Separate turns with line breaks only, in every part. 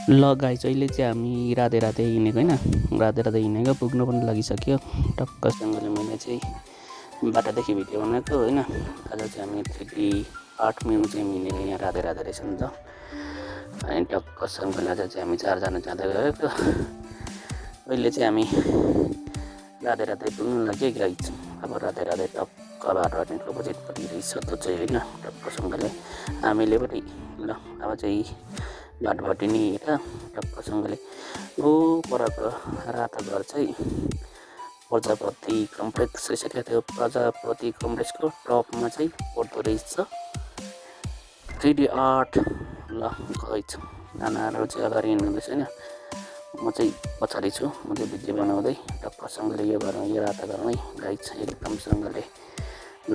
ल गाइस अहिले चाहिँ हामी राधे राधे हिँडेको होइन, राधे राधे हिँडेको पुग्नु पनि लागिसक्यो टक्कसँगले। मैले चाहिँ बाटादेखि भिडियो बनाएको होइन। आज चाहिँ हामी 38 मिनट चाहिँ हिँडेको यहाँ राधे राधे रहेछ नि त। अनि टक्कसँगले आज चाहिँ हामी 4 जना जाँदै गएको। अहिले चाहिँ हामी राधे राधे पुग्नु लाग्यो गाइस। अब राधे राधे टक्क बाटो अपोजिटपट्टि रहेछ त्यो चाहिँ होइन, टक्कसँगले हामीले पनि ल अब चाहिँ बाटोपट्टि नि यता टक्कसँगले ओ परको रातो घर चाहिँ प्रजापति कम्प्लेक्स रहेछ क्या। त्यो प्रजापति कम्प्लेक्सको टपमा चाहिँ पर्दो रहेछ 3D आर्ट। ल गाइस नानाहरू चाहिँ अगाडि हिँड्नुहुँदैछ होइन, म चाहिँ पछाडि छु। म चाहिँ भिडियो बनाउँदै टक्कसँगले यो घरमा यो रातो घरमै गाइस एकदमसँगले।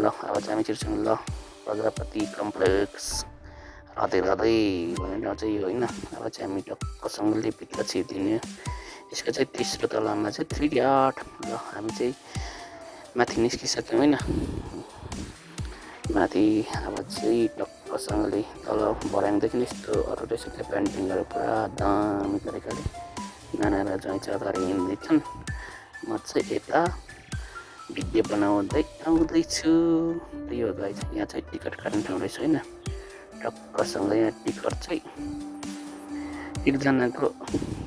ल अब चाहिँ हामी छिर्छौँ ल प्रजापति कम्प्लेक्स राधे राधे भनेर चाहिँ होइन। अब चाहिँ हामी टक्कसँगले भित्र छिर्दिने। यसको चाहिँ तेस्रो तलामा चाहिँ 3D आर्ट। ल हामी चाहिँ माथि निस्किसक्यौँ होइन। माथि अब चाहिँ टक्कसँगले तल भर्याङदेखि यस्तो अरू रहेछ क्या पेन्टिङहरू पुरा दामी तरिकाले। नानाहरू चाहिँ अगाडि हिँड्दैछन्, म चाहिँ यता भिडियो बनाउँदै आउँदैछु। यो गाइस यहाँ चाहिँ टिकट काट्ने ठाउँ रहेछ होइन। टक्कसँग यहाँ टिकट चाहिँ एकजनाको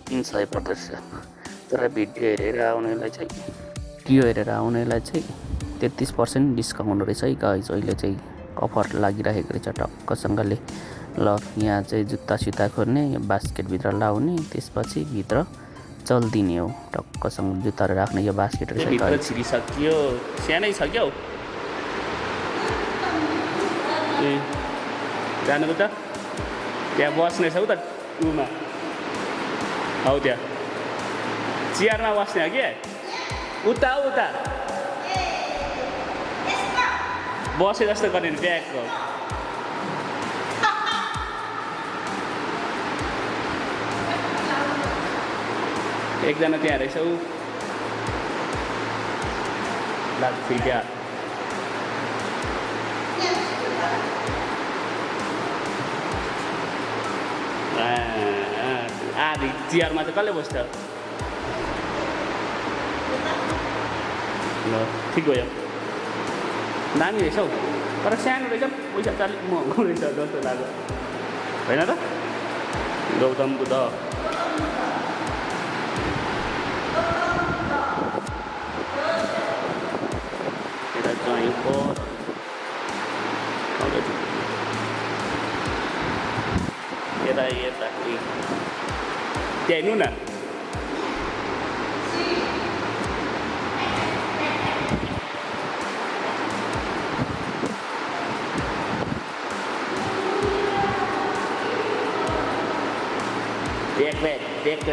300 पर्दछ। तर भिडियो हेरेर आउनेलाई चाहिँ 33% डिस्काउन्ट रहेछ है गाइस। अहिले चाहिँ अफर लागिरहेको रहेछ टक्कसँगले। ल यहाँ चाहिँ जुत्ता सुत्ता खोल्ने, बास्केटभित्र लाउने, त्यसपछि भित्र चल्दिने हो। टक्कसँग जुत्ताहरू राख्ने यो बास्केट रहेछ।
छिरिसक्यो, सानै छ क्या ए जानु त त्यहाँ बस्ने छ उता उमा हौ त्यहाँ चियरमा बस्ने हो क्या उता उता बसे जस्तो गर्ने ब्यागको एकजना त्यहाँ रहेछ ऊ लाग्छ त्यहाँ। आधी चियरमा चाहिँ कसले बस्छ? ल ठिक भयो, दामी रहेछ हौ। तर सानो रहेछ, पैसा चाहिँ अलिक महँगो रहेछ जस्तो लाग्यो होइन र? गौतम बुद्ध यता ज्वाइँको यता त्यहाँ हेर्नु न। देख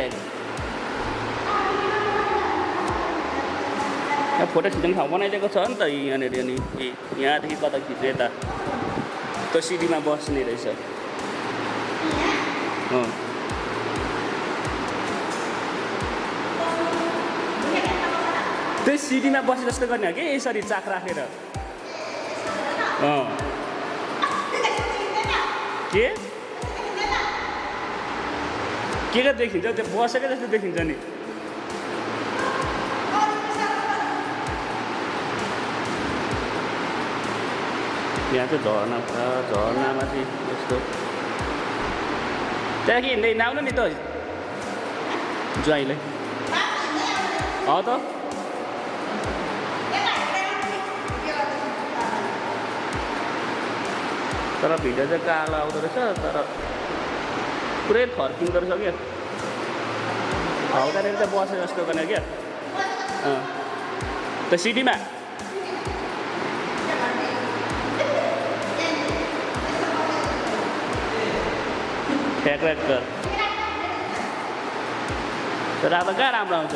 यहाँ फोटो खिच्ने ठाउँ बनाइदिएको छ नि त यहाँनिर। अनि यहाँदेखि कता खिच्ने त त्यो सिडीमा बस्ने रहेछ। त्यही सिडीमा बसे जस्तो गर्ने हो कि यसरी चाक राखेर। के देखिन्छ त्यो बसेकै जस्तो देखिन्छ नि। यहाँ चाहिँ झरना पुरा, झरनामा चाहिँ यस्तो त्यहाँ कि हिँड्दै नआउनु नि त ज्वाइँलाई त। तर भिडियो चाहिँ कालो आउँदो रहेछ, तर पुरै थर्किँदो रहेछ क्या। हौ त्यहाँनिर चाहिँ बसे जस्तो गर्ने क्या त्यो सिडीमा। ठ्याक तर अब कहाँ राम्रो आउँछ?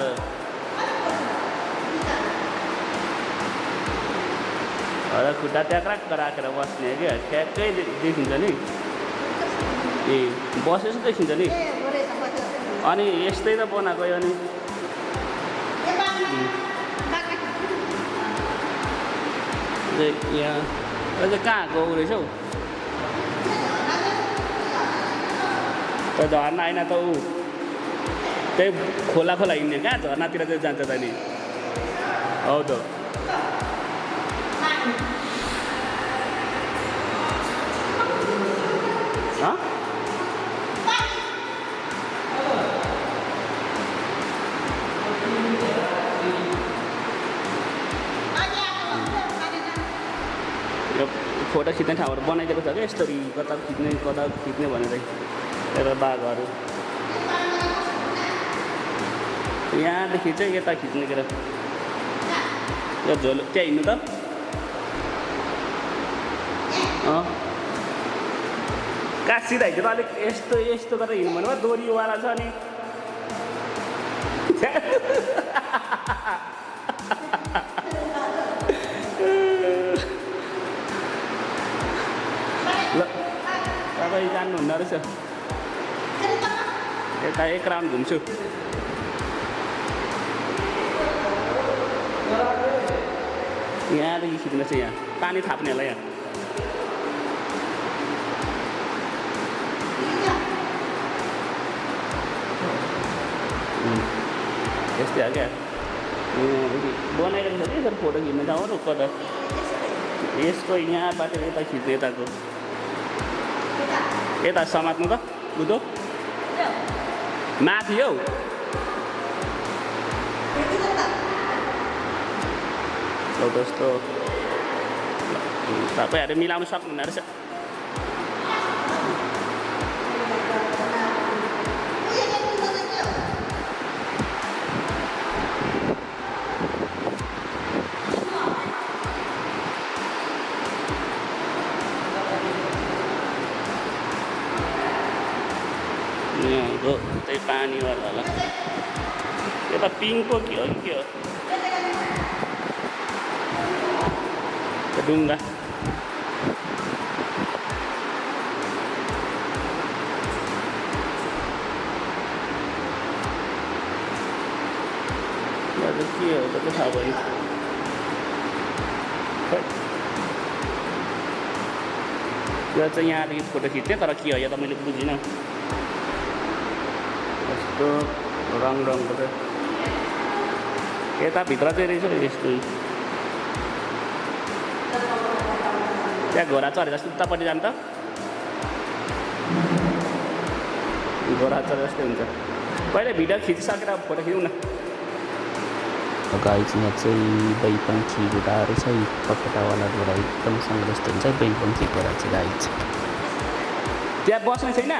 हजुर खुट्टा ट्याक्राक राखेर बस्ने क्या, ठ्याक्कै देखिन्छ नि। ए बसे जस्तो देखिन्छ नि। अनि यस्तै त बनाएको अनि यहाँ अझ कहाँको रहेछ हौ त झर्ना होइन त ऊ त्यही खोला हिँड्ने कहाँ झर्नातिर चाहिँ जान्छ त नि हौ त यो फोटो खिच्ने ठाउँहरू बनाइदिएको छ क्या यस्तरी कता खिच्ने भनेर यता बाघहरू यहाँदेखि चाहिँ यता खिच्ने के यो झोलो त्यहाँ हिँड्नु त कहाँ सिधा हिँड्यो त अलिक यस्तो गरेर हिँड्नु भन्नु भयो दोरीवाला छ नि ल तपाईँ जान्नुहुन्न रहेछ यता एक राउन्ड घुम्छु यहाँदेखि खिच्नु चाहिँ यहाँ पानी थाप्ने होला यहाँ यस्तै हो क्या यहाँदेखि बनाइरहेको छ कि सर फोटो खिच्ने ठाउँ कता यसको यहाँबाट यता खिच्ने यताको यता समात्नु त बुझ्दो माथि हौ जस्तो तपाईँहरू मिलाउनु सक्नुहुन्न रहेछ त्यही पानीवाला होला यता पिङको के हो कि के हो डुङ्गा के हो त थाहा भयो यो चाहिँ यहाँदेखि फोटो खिच्ने तर के हो यो त मैले बुझिनँ यस्तो रङको चाहिँ यताभित्र चाहिँ रहेछ यस्तो त्यहाँ घोडा चढेर जस्तो उतापट्टि जान्छ त घोडा चढेर जस्तै हुन्छ पहिले भिडियो खिचिसकेर फोटो खिचौँ न
गाइज यहाँ चाहिँ बैपङ्खी घोडा रहेछ पखेटावाला घोडा एकदमसँग जस्तो हुन्छ बैपङ्खी घोडा चाहिँ गाइज
त्यहाँ बस्ने छैन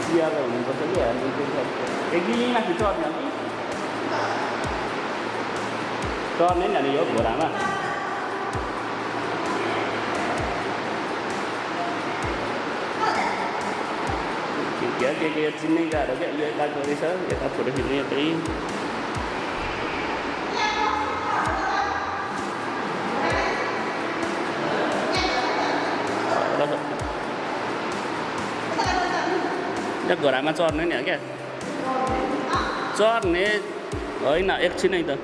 चियाको हुनुपर्छ कि हामी माथि चढ्ने कि चढ्ने नि यो घोडामा के चिन्नै गाह्रो क्या यो यता रहेछ यता फोटो खिच्ने यतै यहाँ घोडामा चढ्ने नि हो क्या चढ्ने होइन एकछिनै त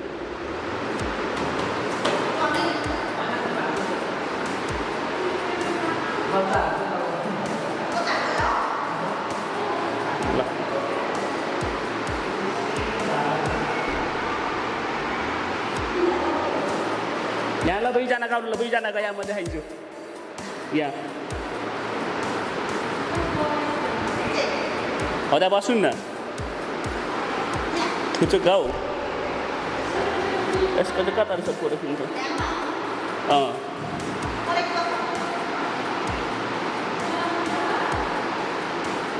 यहाँ ल दुईजनाको आउनु ल दुईजनाको यहाँ म देखाइदिन्छु यहाँ हदा बसौँ न थुचुक गाउँ यसको चाहिँ कता रहेछ फोटो खिच्छ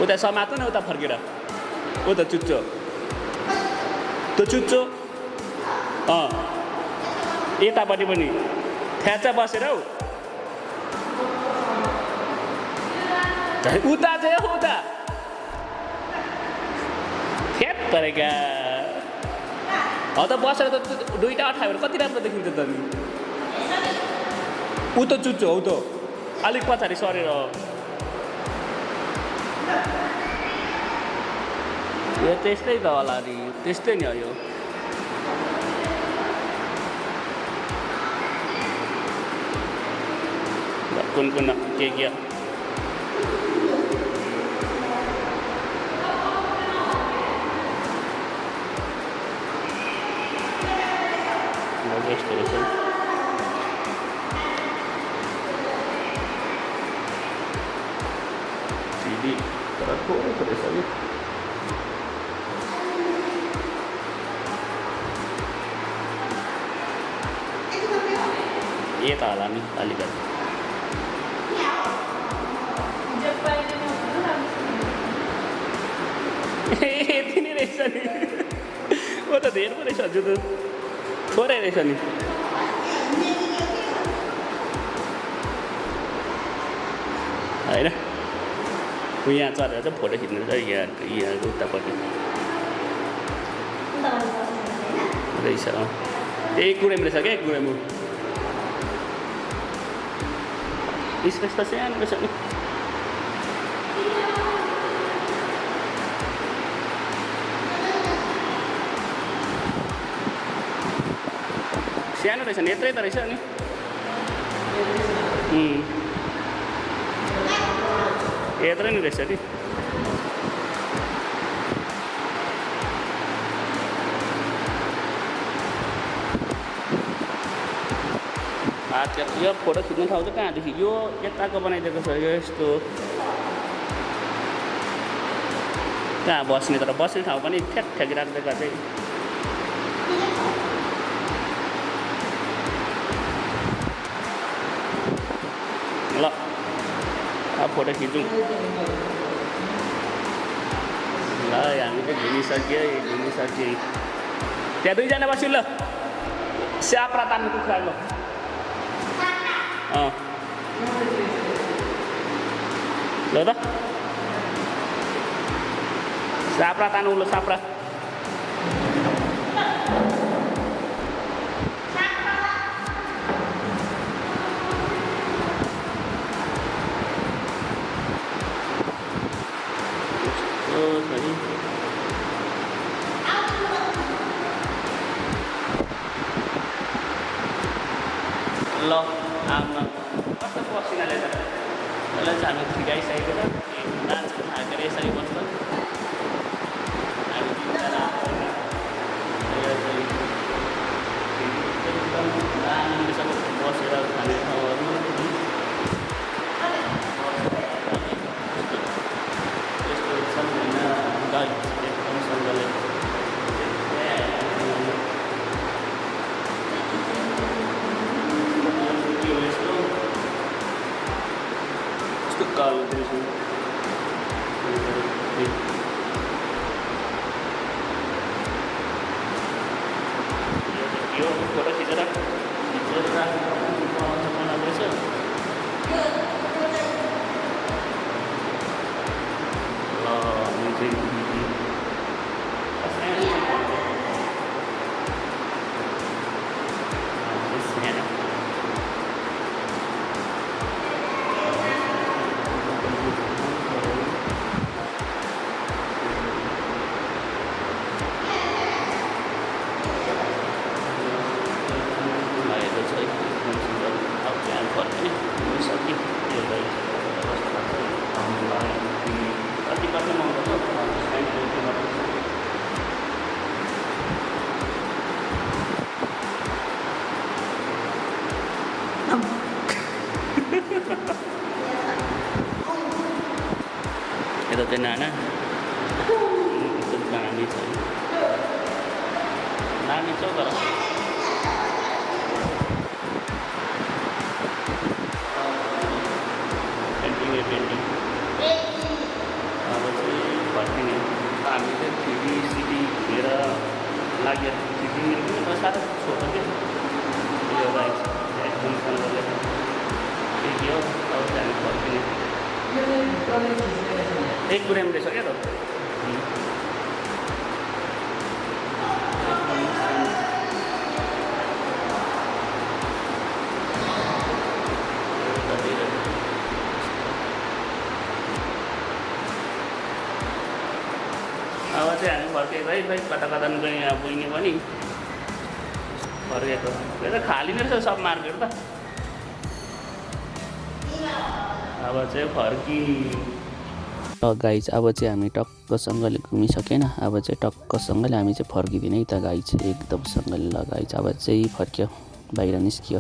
उता समात्नु न उता फर्केर उता चुच्चो त्यो चुच्चो यतापट्टि पनि थ्याचा बसेर हौ उता चाहिँ उता थ्याप परेका त बसेर त दुईवटा अठाएर कति राम्रो देखिन्छ त नि ऊ त चुच्चो हौ त अलिक पछाडि सरेर यो त्यस्तै त होला नि त्यस्तै नि हो यो कुन के यस्तो रहेछ सिडी तर थोरै रहेछ कि यता होला नि अलिकति यति नै रहेछ नि ओ त धेरै पो रहेछ हजुर त थोरै रहेछ नि होइन यहाँ चढेर चाहिँ फोटो खिच्नु छ यहाँ उतापट्टि रहेछ त्यही कुरामा रहेछ क्या कुरामा स्पेस त सानो रहेछ नि सानो रहेछ नि यत्रै त रहेछ नि यत्रै नै रहेछ नि यो फोटो खिच्ने ठाउँ चाहिँ कहाँदेखि यो यताको बनाइदिएको छ यो यस्तो कहाँ बस्ने तर बस्ने ठाउँ पनि ठ्याक राख्दै चाहिँ ल अब फोटो खिचौँ ल हामी चाहिँ घुमिसक्यो त्यहाँ दुईजना बस्यो ल स्याप्रा तान्नु कुखुरा ल ल त साप्रा तान्नु ल साप्रा ल आमा कस्तो पसिनाले त यसलाई चाहिँ हामी ठिकाइसकेको छ मान्छे थाकेर यसरी बस्छ हामी तिनजना एकदम राम्रोसँग बसेर खाने ठाउँहरू यस्तो छ होइन गाई एकदमसँगले कालो देश यो फोटो खिचेर itu tenana itu nani saya nani coba painting अब चाहिँ फर्किने हामी चाहिँ 3D सिटी हेरेर लागेर 3D पनि साह्रो छोटो के यो राइट एकदम सँगले के हो अब चाहिँ हामी फर्किने एक कुरामा रहेछ क्या त अब चाहिँ हामी फर्केको है खै कता कता गयो यहाँ बुझ्ने पनि फर्केको यो त खाली नै रहेछ सब मार्केट त अब चाहिँ फर्की
गाइज अब चाहिँ हामी टक्कसँगले घुमिसकेन अब चाहिँ टक्कसँगले हामी चाहिँ फर्किदिने है त गाइज एकदमसँगले ल गाइज अब चाहिँ फर्क्यो बाहिर निस्कियो